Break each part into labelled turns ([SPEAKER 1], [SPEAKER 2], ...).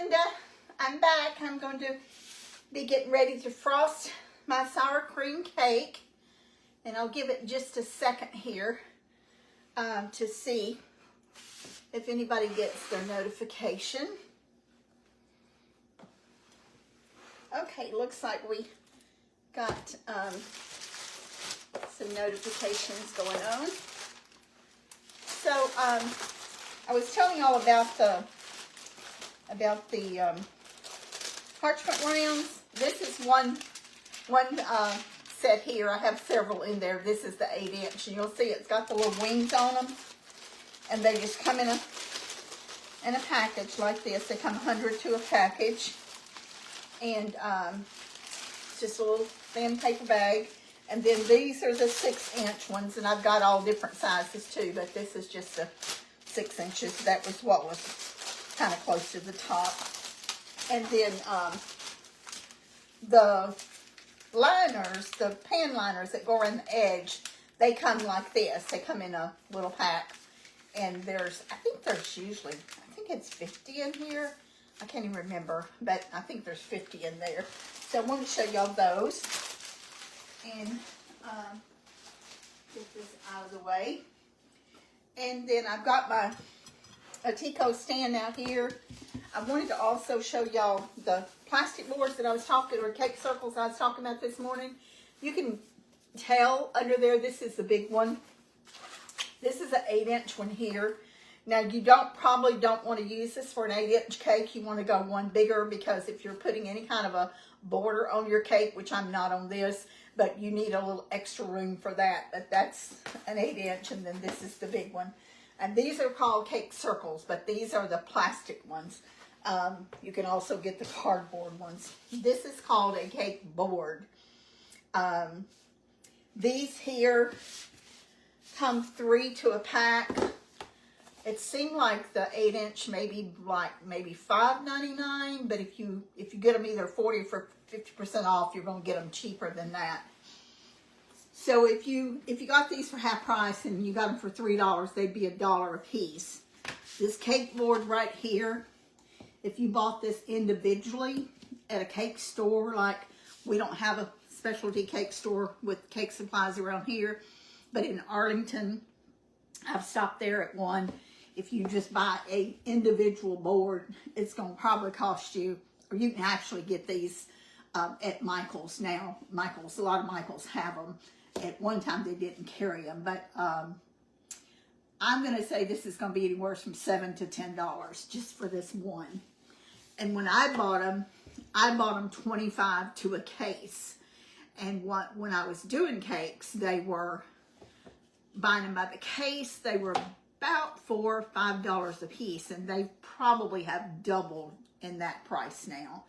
[SPEAKER 1] Linda. I'm back. I'm going to be getting ready to frost my sour cream cake. And I'll give it just a second here to see if anybody gets their notification. Okay, looks like we got some notifications going on. So I was telling y'all about the parchment rounds. This is one set here. I have several in there. This is the 8-inch, and you'll see it's got the little wings on them, and they just come in a package like this. They come 100 to a package, and it's just a little thin paper bag. And then these are the 6-inch ones, and I've got all different sizes too, but this is just the 6 inches. That was what was kind of close to the top. And then the liners, the pan liners that go around the edge, they come like this. They come in a little pack. And I think it's 50 in here. I can't even remember, but I think there's 50 in there. So I want to show y'all those. And get this out of the way. And then I've got a Tico stand out here. I wanted to also show y'all the plastic boards that I was talking, or cake circles I was talking about this morning. You can tell under there, this is the big one. This is an 8-inch one here. Now you probably don't want to use this for an 8-inch cake. You want to go one bigger, because if you're putting any kind of a border on your cake, which I'm not on this, but you need a little extra room for that. But that's an 8-inch, and then this is the big one. And these are called cake circles, but these are the plastic ones. You can also get the cardboard ones. This is called a cake board. These here come 3 to a pack. It seemed like the 8-inch maybe $5.99, but if you get them either 40 for 50% off, you're going to get them cheaper than that. So if you got these for half price and you got them for $3, they'd be $1 a piece. This cake board right here, if you bought this individually at a cake store, like we don't have a specialty cake store with cake supplies around here, but in Arlington, I've stopped there at one. If you just buy a individual board, it's going to probably cost you, or you can actually get these at Michael's now. A lot of Michael's have them. At one time, they didn't carry them, but I'm going to say this is going to be anywhere from $7 to $10 just for this one. And when I bought them 25 to a case. And when I was doing cakes, they were buying them by the case. They were about $4 or $5 a piece, and they probably have doubled in that price now.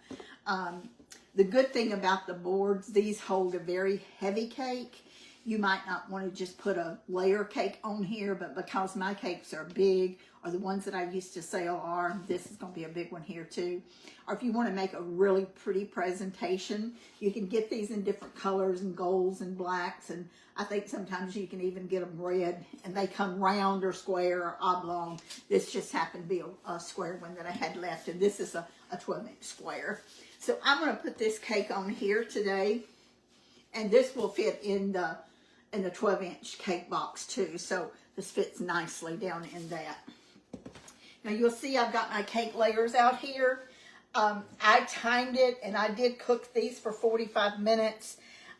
[SPEAKER 1] The good thing about the boards, these hold a very heavy cake. You might not want to just put a layer cake on here, but because my cakes are big, or the ones that I used to sell are, this is going to be a big one here too. Or if you want to make a really pretty presentation, you can get these in different colors and golds and blacks, and I think sometimes you can even get them red, and they come round or square or oblong. This just happened to be a square one that I had left, and this is a 12-inch square. So I'm going to put this cake on here today, and this will fit in the 12-inch cake box too. So this fits nicely down in that. Now you'll see I've got my cake layers out here. I timed it, and I did cook these for 45 minutes,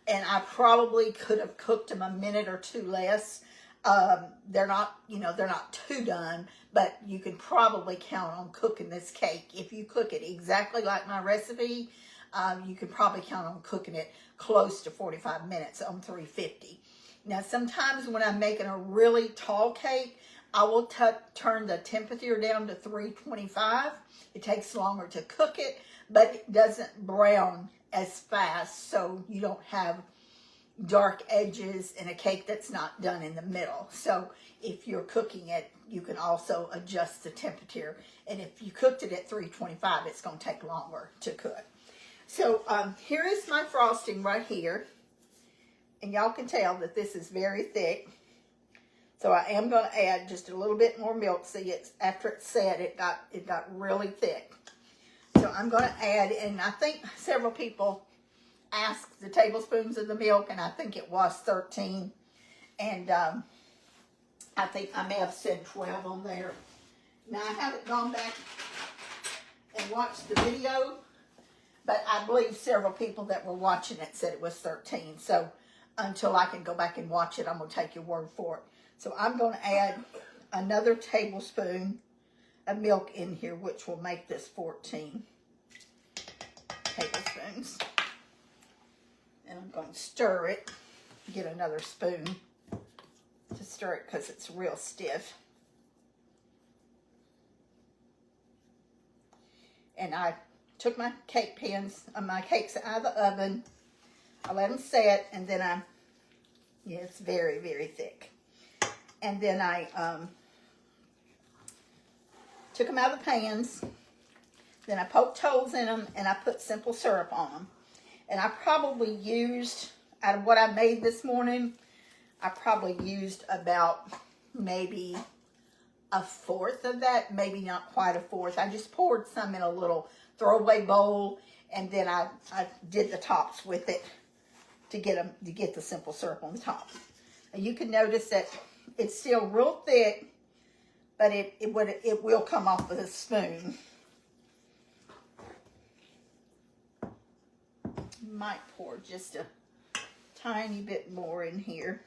[SPEAKER 1] and I probably could have cooked them a minute or two less. They're not too done, but you can probably count on cooking this cake. If you cook it exactly like my recipe, you can probably count on cooking it close to 45 minutes on 350. Now, sometimes when I'm making a really tall cake, I will turn the temperature down to 325. It takes longer to cook it, but it doesn't brown as fast, so you don't have dark edges in a cake that's not done in the middle. So if you're cooking it, you can also adjust the temperature. And if you cooked it at 325, it's going to take longer to cook. So here is my frosting right here. And y'all can tell that this is very thick. So I am going to add just a little bit more milk. See, after it's set, it got really thick. So I'm going to add, and I think several people asked the tablespoons of the milk, and I think it was 13. And I think I may have said 12 on there. Now, I haven't gone back and watched the video, but I believe several people that were watching it said it was 13. So until I can go back and watch it, I'm going to take your word for it. So I'm going to add another tablespoon of milk in here, which will make this 14 tablespoons. And I'm going to stir it, get another spoon to stir it because it's real stiff. And I took my cake pans, my cakes out of the oven. I let them set, and then yeah, it's very, very thick. And then I took them out of the pans. Then I poked holes in them, and I put simple syrup on them. And I probably used, out of what I made this morning, I probably used about maybe a fourth of that, maybe not quite a fourth. I just poured some in a little throwaway bowl, and then I did the tops with it to get the simple syrup on the top. And you can notice that it's still real thick, but it will come off with a spoon. Might pour just a tiny bit more in here.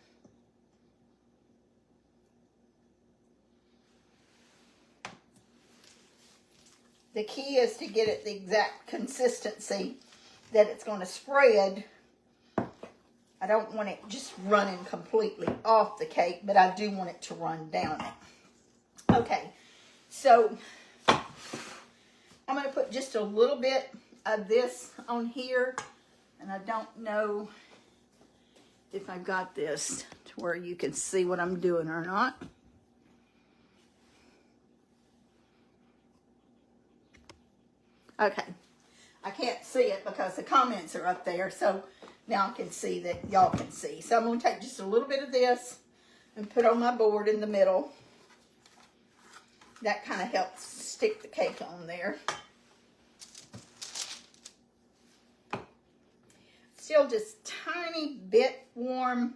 [SPEAKER 1] The key is to get it the exact consistency that it's going to spread. I don't want it just running completely off the cake, but I do want it to run down it. Okay, so I'm going to put just a little bit of this on here, and I don't know if I've got this to where you can see what I'm doing or not. Okay, I can't see it because the comments are up there, so now I can see that y'all can see. So I'm going to take just a little bit of this and put on my board in the middle. That kind of helps stick the cake on there. Still just tiny bit warm,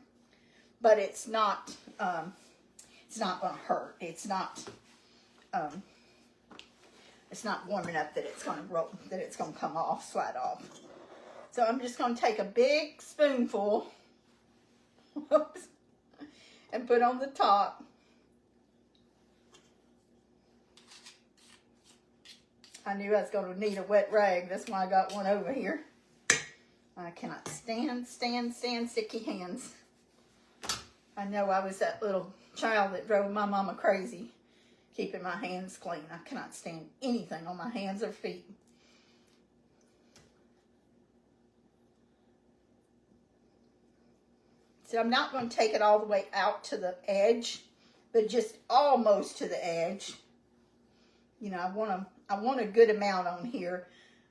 [SPEAKER 1] but it's not going to hurt. It's not warm enough that it's going to roll, that it's going to come off, slide off. So I'm just going to take a big spoonful and put on the top. I knew I was going to need a wet rag. That's why I got one over here. I cannot stand sticky hands. I know I was that little child that drove my mama crazy keeping my hands clean. I cannot stand anything on my hands or feet. So I'm not going to take it all the way out to the edge, but just almost to the edge. You know, I want a good amount on here,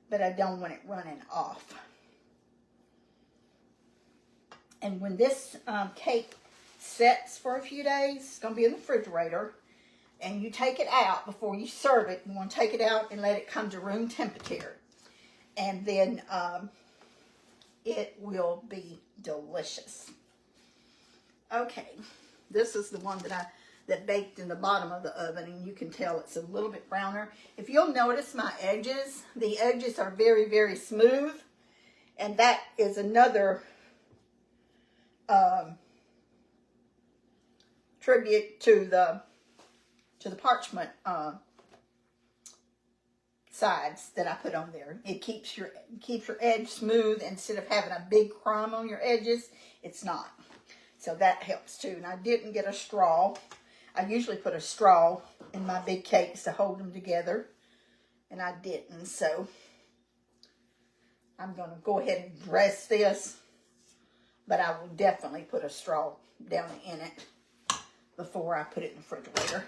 [SPEAKER 1] but I don't want it running off. And when this cake sets for a few days, it's going to be in the refrigerator, and you take it out before you serve it. You want to take it out and let it come to room temperature. And then it will be delicious. Okay, this is the one that baked in the bottom of the oven, and you can tell it's a little bit browner. If you'll notice my edges, the edges are very, very smooth, and that is another tribute to the parchment sides that I put on there. It keeps your edge smooth instead of having a big crumb on your edges. It's not. So that helps too. And I didn't get a straw. I usually put a straw in my big cakes to hold them together, and I didn't. So I'm going to go ahead and dress this, but I will definitely put a straw down in it before I put it in the refrigerator.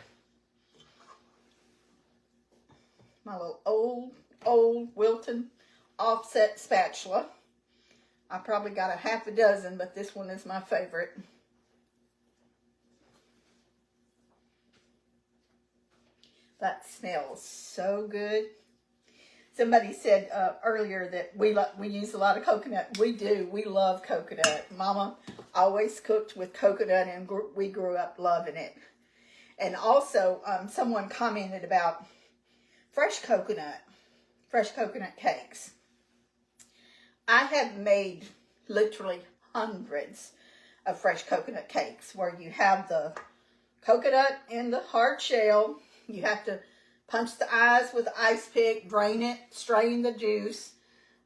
[SPEAKER 1] My little old Wilton offset spatula. I probably got a half a dozen, but this one is my favorite. That smells so good. Somebody said earlier that we use a lot of coconut. We do. We love coconut. Mama always cooked with coconut, and we grew up loving it. And also, someone commented about fresh coconut cakes. I have made literally hundreds of fresh coconut cakes where you have the coconut in the hard shell. You have to punch the eyes with an ice pick, drain it, strain the juice,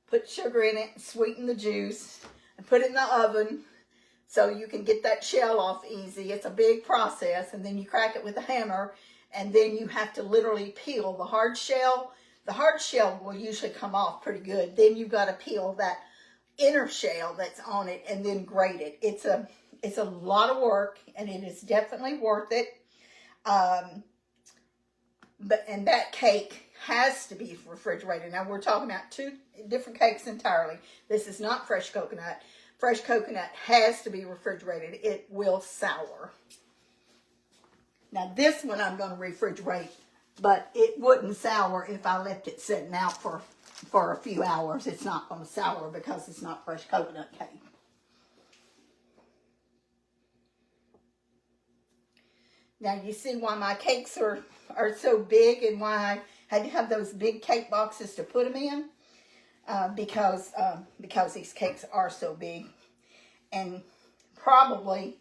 [SPEAKER 1] put sugar in it, sweeten the juice, and put it in the oven so you can get that shell off easy. It's a big process, and then you crack it with a hammer, and then you have to literally peel the hard shell. The hard shell will usually come off pretty good. Then you've got to peel that inner shell that's on it and then grate it. It's a lot of work, and it is definitely worth it. And that cake has to be refrigerated. Now we're talking about two different cakes entirely. This is not fresh coconut. Fresh coconut has to be refrigerated. It will sour. Now this one I'm going to refrigerate, but it wouldn't sour if I left it sitting out for a few hours. It's not going to sour because it's not fresh coconut cake. Now you see why my cakes are so big and why I had to have those big cake boxes to put them in. Because these cakes are so big. And probably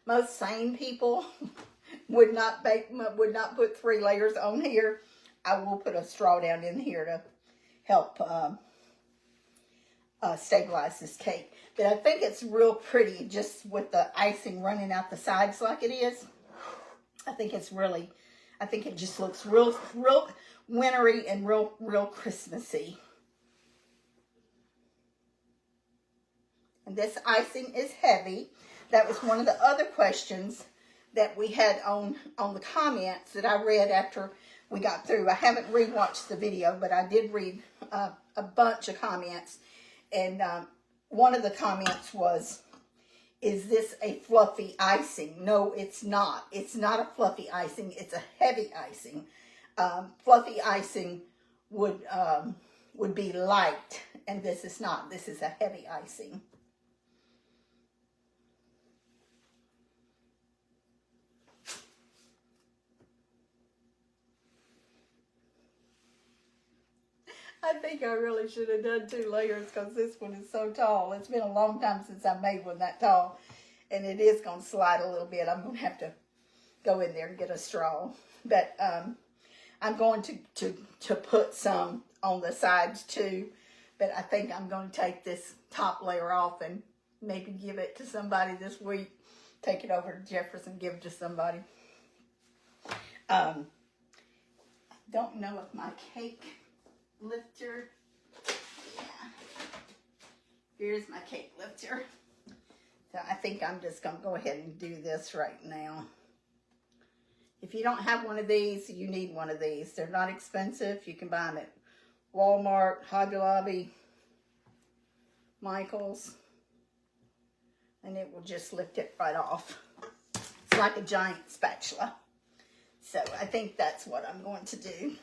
[SPEAKER 1] most sane people would not put 3 layers on here. I will put a straw down in here to help stabilize this cake. But I think it's real pretty just with the icing running out the sides like it is. I think it just looks real wintry and real Christmassy. And this icing is heavy. That was one of the other questions that we had on the comments that I read after we got through. I haven't rewatched the video, but I did read a bunch of comments. And one of the comments was, is this a fluffy icing? No, it's not. It's not a fluffy icing. It's a heavy icing. Fluffy icing would be light, and this is not. This is a heavy icing. I think I really should have done 2 layers because this one is so tall. It's been a long time since I made one that tall. And it is going to slide a little bit. I'm going to have to go in there and get a straw. But I'm going to put some on the sides too. But I think I'm going to take this top layer off and maybe give it to somebody this week. Take it over to Jefferson, give it to somebody. Don't know if my cake lifter. Yeah. Here's my cake lifter. So I think I'm just going to go ahead and do this right now. If you don't have one of these, you need one of these. They're not expensive. You can buy them at Walmart, Hobby Lobby, Michael's. And it will just lift it right off. It's like a giant spatula. So I think that's what I'm going to do.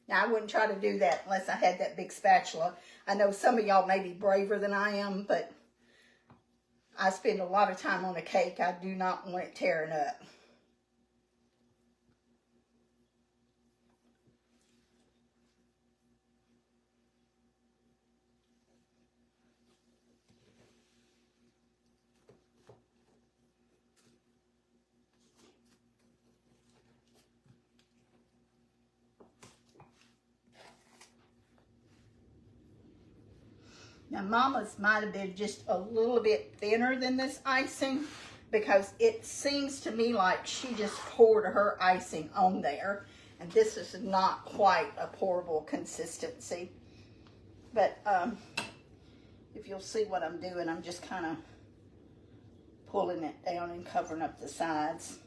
[SPEAKER 1] Now, I wouldn't try to do that unless I had that big spatula. I know some of y'all may be braver than I am, but I spend a lot of time on a cake. I do not want it tearing up. Now, Mama's might have been just a little bit thinner than this icing because it seems to me like she just poured her icing on there. And this is not quite a pourable consistency. But if you'll see what I'm doing, I'm just kind of pulling it down and covering up the sides.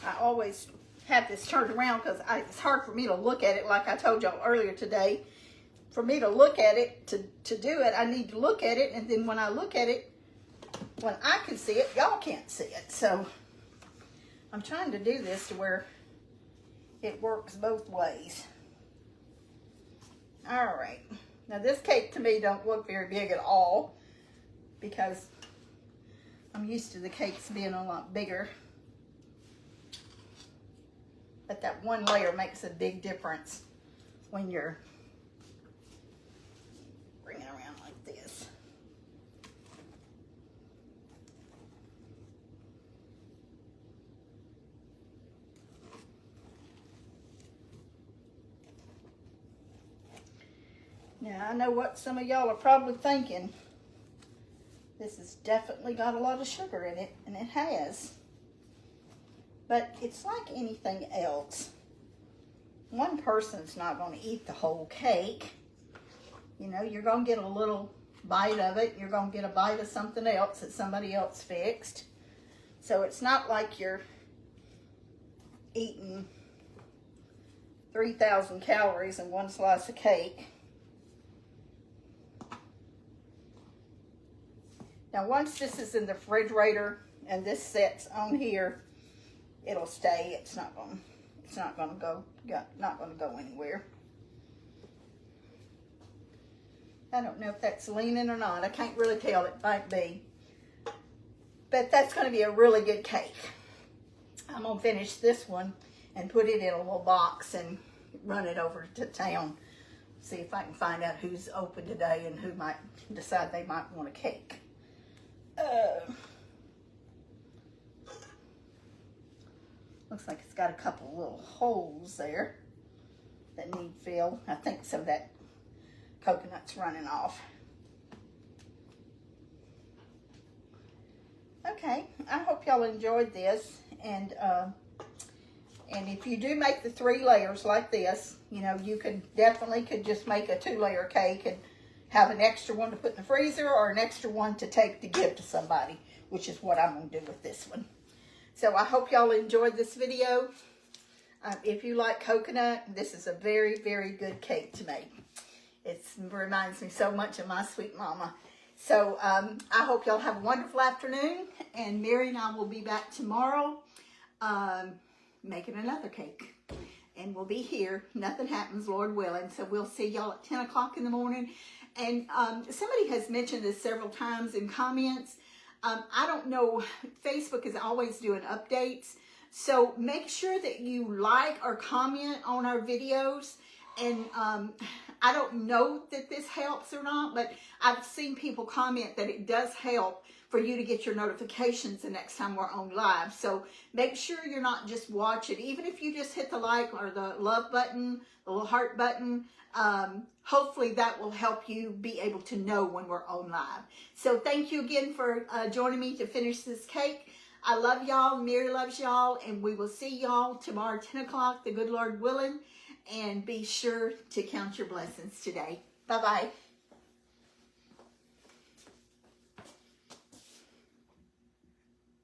[SPEAKER 1] I always have this turned around because it's hard for me to look at it, like I told y'all earlier today. For me to look at it, to do it, I need to look at it, and then when I look at it, when I can see it, y'all can't see it. So I'm trying to do this to where it works both ways. All right. Now this cake to me don't look very big at all because I'm used to the cakes being a lot bigger. But that one layer makes a big difference when you're bringing it around like this. Now I know what some of y'all are probably thinking. This has definitely got a lot of sugar in it, and it has. But it's like anything else. One person's not going to eat the whole cake. You know, you're going to get a little bite of it. You're going to get a bite of something else that somebody else fixed. So it's not like you're eating 3,000 calories in one slice of cake. Now, once this is in the refrigerator and this sets on here, it'll stay. It's not going to go anywhere. I don't know if that's leaning or not. I can't really tell. It might be. But that's going to be a really good cake. I'm going to finish this one and put it in a little box and run it over to town. See if I can find out who's open today and who might decide they might want a cake. Looks like it's got a couple little holes there that need fill. I think some of that coconut's running off. Okay, I hope y'all enjoyed this, and if you do make the 3 layers like this, you know, you could just make a 2-layer cake and have an extra one to put in the freezer or an extra one to take to give to somebody, which is what I'm going to do with this one. So I hope y'all enjoyed this video. If you like coconut, this is a very, very good cake to make. It reminds me so much of my sweet mama. So I hope y'all have a wonderful afternoon, and Mary and I will be back tomorrow making another cake. And we'll be here. Nothing happens, Lord willing. So we'll see y'all at 10 o'clock in the morning. And somebody has mentioned this several times in comments. I don't know, Facebook is always doing updates. So make sure that you like or comment on our videos. And I don't know that this helps or not, but I've seen people comment that it does help for you to get your notifications the next time we're on live. So make sure you're not just watching. Even if you just hit the like or the love button, the little heart button, hopefully that will help you be able to know when we're on live. So thank you again for joining me to finish this cake. I love y'all. Mary loves y'all. And we will see y'all tomorrow, 10 o'clock, the good Lord willing. And be sure to count your blessings today. Bye-bye.